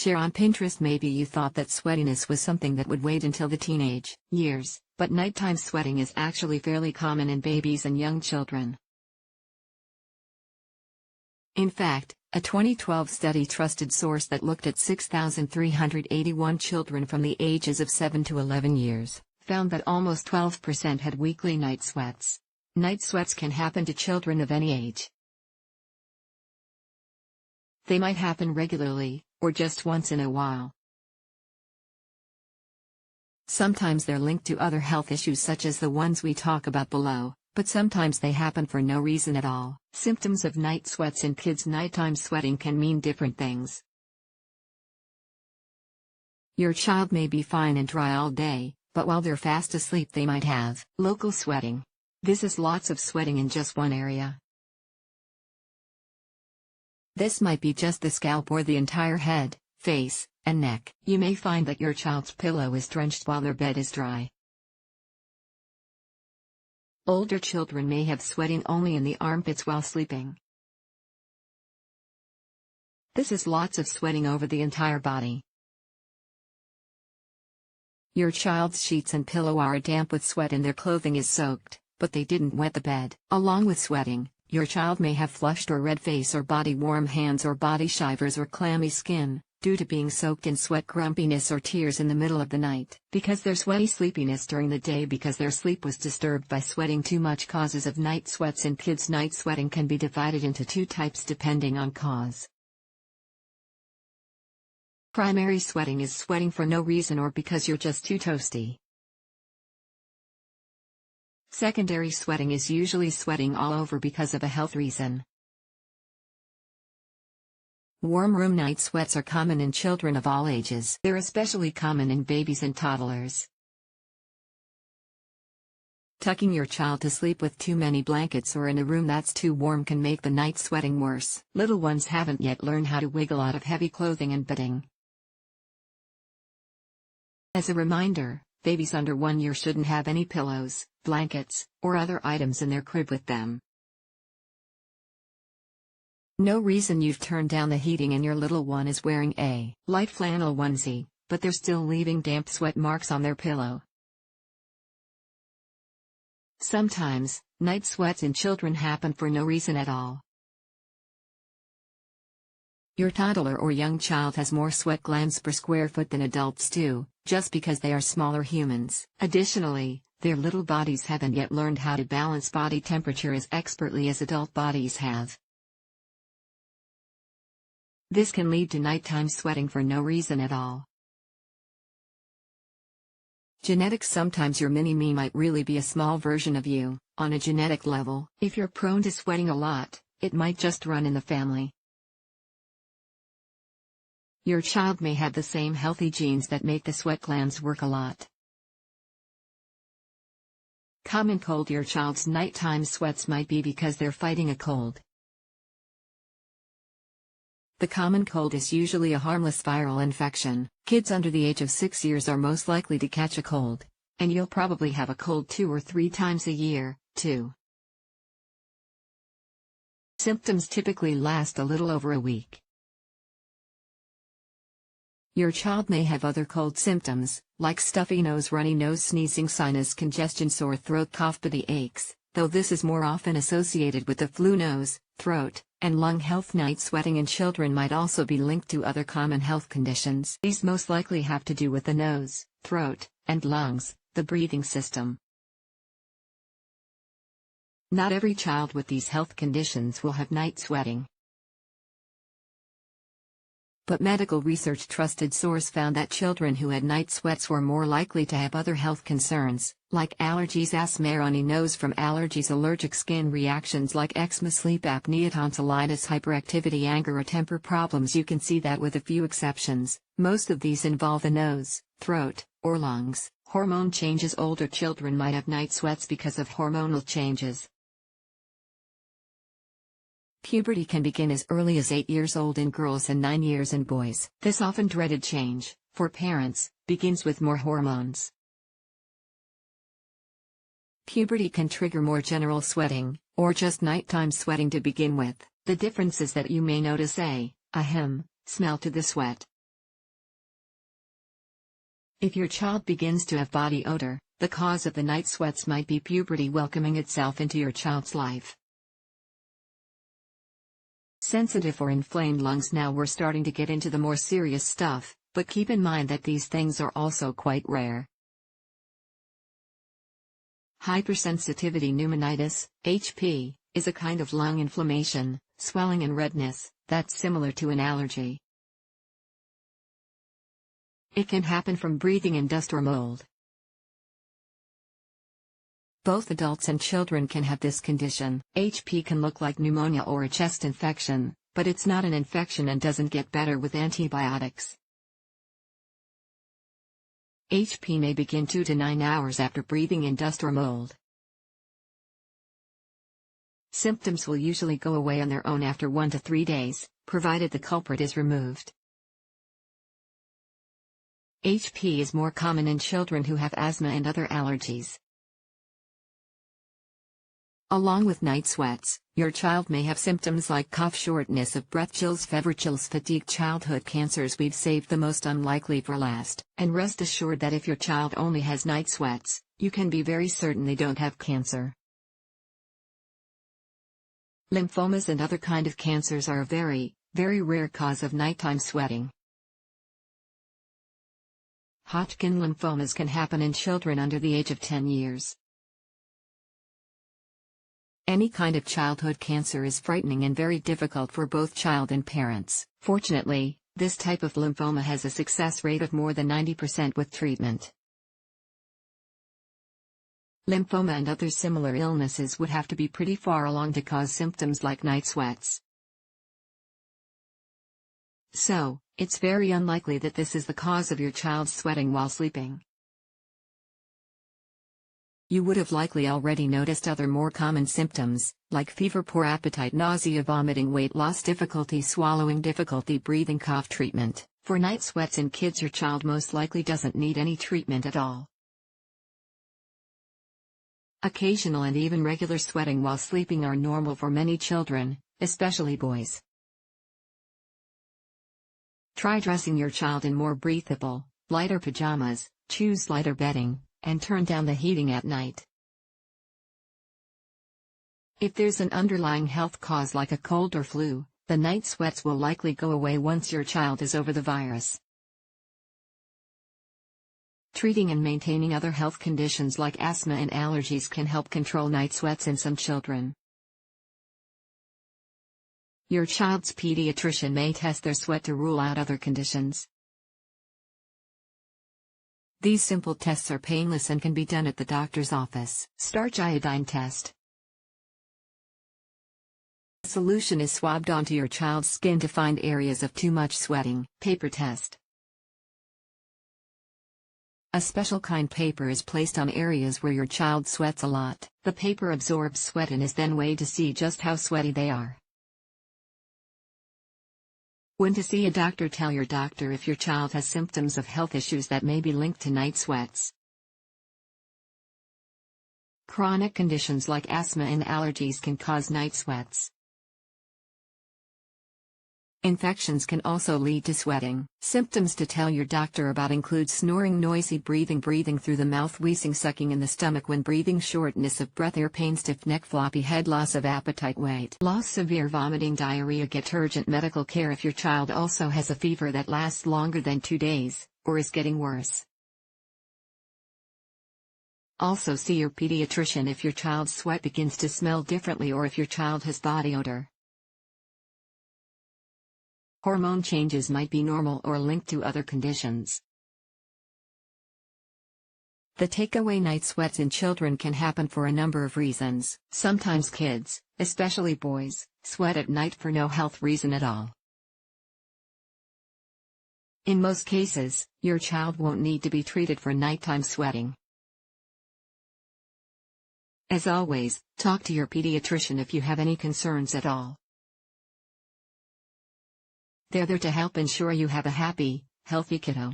Share on Pinterest. Maybe you thought that sweatiness was something that would wait until the teenage years, but nighttime sweating is actually fairly common in babies and young children. In fact, a 2012 study trusted source that looked at 6,381 children from the ages of 7 to 11 years, found that almost 12% had weekly night sweats. Night sweats can happen to children of any age. They might happen regularly, or just once in a while. Sometimes they're linked to other health issues such as the ones we talk about below, but sometimes they happen for no reason at all. Symptoms of night sweats in kids. Nighttime sweating can mean different things. Your child may be fine and dry all day, but while they're fast asleep they might have local sweating. This is lots of sweating in just one area. This might be just the scalp or the entire head, face, and neck. You may find that your child's pillow is drenched while their bed is dry. Older children may have sweating only in the armpits while sleeping. This is lots of sweating over the entire body. Your child's sheets and pillow are damp with sweat and their clothing is soaked, but they didn't wet the bed. Along with sweating, your child may have flushed or red face or body warm hands or body shivers or clammy skin, due to being soaked in sweat, grumpiness or tears in the middle of the night. Because their sweaty sleepiness during the day because their sleep was disturbed by sweating too much. Causes of night sweats in kids. Night sweating can be divided into two types depending on cause. Primary sweating is sweating for no reason or because you're just too toasty. Secondary sweating is usually sweating all over because of a health reason. Warm room night sweats are common in children of all ages. They're especially common in babies and toddlers. Tucking your child to sleep with too many blankets or in a room that's too warm can make the night sweating worse. Little ones haven't yet learned how to wiggle out of heavy clothing and bedding. As a reminder, babies under 1 year shouldn't have any pillows, blankets, or other items in their crib with them. No reason you've turned down the heating and your little one is wearing a light flannel onesie, but they're still leaving damp sweat marks on their pillow. Sometimes, night sweats in children happen for no reason at all. Your toddler or young child has more sweat glands per square foot than adults do, just because they are smaller humans. Additionally, their little bodies haven't yet learned how to balance body temperature as expertly as adult bodies have. This can lead to nighttime sweating for no reason at all. Genetics. Sometimes your mini-me might really be a small version of you, on a genetic level. If you're prone to sweating a lot, it might just run in the family. Your child may have the same healthy genes that make the sweat glands work a lot. Common cold. Your child's nighttime sweats might be because they're fighting a cold. The common cold is usually a harmless viral infection. Kids under the age of 6 years are most likely to catch a cold, and you'll probably have a cold 2 or 3 times a year, too. Symptoms typically last a little over a week. Your child may have other cold symptoms, like stuffy nose, runny nose, sneezing, sinus congestion, sore throat, cough, body aches, though this is more often associated with the flu. Nose, throat, and lung health. Night sweating in children might also be linked to other common health conditions. These most likely have to do with the nose, throat, and lungs, the breathing system. Not every child with these health conditions will have night sweating. But medical research trusted source found that children who had night sweats were more likely to have other health concerns, like allergies, asthma, runny nose from allergies, allergic skin reactions like eczema, sleep apnea, tonsillitis, hyperactivity, anger, or temper problems. You can see that with a few exceptions, most of these involve the nose, throat, or lungs. Hormone changes. Older children might have night sweats because of hormonal changes. Puberty can begin as early as 8 years old in girls and 9 years in boys. This often dreaded change, for parents, begins with more hormones. Puberty can trigger more general sweating, or just nighttime sweating to begin with. The difference is that you may notice a smell to the sweat. If your child begins to have body odor, the cause of the night sweats might be puberty welcoming itself into your child's life. Sensitive or inflamed lungs. Now we're starting to get into the more serious stuff, but keep in mind that these things are also quite rare. Hypersensitivity pneumonitis, HP, is a kind of lung inflammation, swelling and redness, that's similar to an allergy. It can happen from breathing in dust or mold. Both adults and children can have this condition. HP can look like pneumonia or a chest infection, but it's not an infection and doesn't get better with antibiotics. HP may begin 2 to 9 hours after breathing in dust or mold. Symptoms will usually go away on their own after 1 to 3 days, provided the culprit is removed. HP is more common in children who have asthma and other allergies. Along with night sweats, your child may have symptoms like cough, shortness of breath, chills, fever, chills, fatigue. Childhood cancers. We've saved the most unlikely for last, and rest assured that if your child only has night sweats, you can be very certain they don't have cancer. Lymphomas and other kind of cancers are a very, very rare cause of nighttime sweating. Hodgkin lymphomas can happen in children under the age of 10 years. Any kind of childhood cancer is frightening and very difficult for both child and parents. Fortunately, this type of lymphoma has a success rate of more than 90% with treatment. Lymphoma and other similar illnesses would have to be pretty far along to cause symptoms like night sweats. So, it's very unlikely that this is the cause of your child's sweating while sleeping. You would have likely already noticed other more common symptoms, like fever, poor appetite, nausea, vomiting, weight loss, difficulty swallowing, difficulty breathing, cough. Treatment. For night sweats in kids, your child most likely doesn't need any treatment at all. Occasional and even regular sweating while sleeping are normal for many children, especially boys. Try dressing your child in more breathable, lighter pajamas, choose lighter bedding, and turn down the heating at night. If there's an underlying health cause like a cold or flu, the night sweats will likely go away once your child is over the virus. Treating and maintaining other health conditions like asthma and allergies can help control night sweats in some children. Your child's pediatrician may test their sweat to rule out other conditions. These simple tests are painless and can be done at the doctor's office. Starch iodine test. The solution is swabbed onto your child's skin to find areas of too much sweating. Paper test. A special kind paper is placed on areas where your child sweats a lot. The paper absorbs sweat and is then weighed to see just how sweaty they are. When to see a doctor. Tell your doctor if your child has symptoms of health issues that may be linked to night sweats. Chronic conditions like asthma and allergies can cause night sweats. Infections can also lead to sweating. Symptoms to tell your doctor about include snoring, noisy breathing, breathing through the mouth, wheezing, sucking in the stomach when breathing, shortness of breath, ear pain, stiff neck, floppy head, loss of appetite, weight loss, severe vomiting, diarrhea. Get urgent medical care if your child also has a fever that lasts longer than 2 days, or is getting worse. Also see your pediatrician if your child's sweat begins to smell differently or if your child has body odor. Hormone changes might be normal or linked to other conditions. The takeaway: night sweats in children can happen for a number of reasons. Sometimes kids, especially boys, sweat at night for no health reason at all. In most cases, your child won't need to be treated for nighttime sweating. As always, talk to your pediatrician if you have any concerns at all. They're there to help ensure you have a happy, healthy kiddo.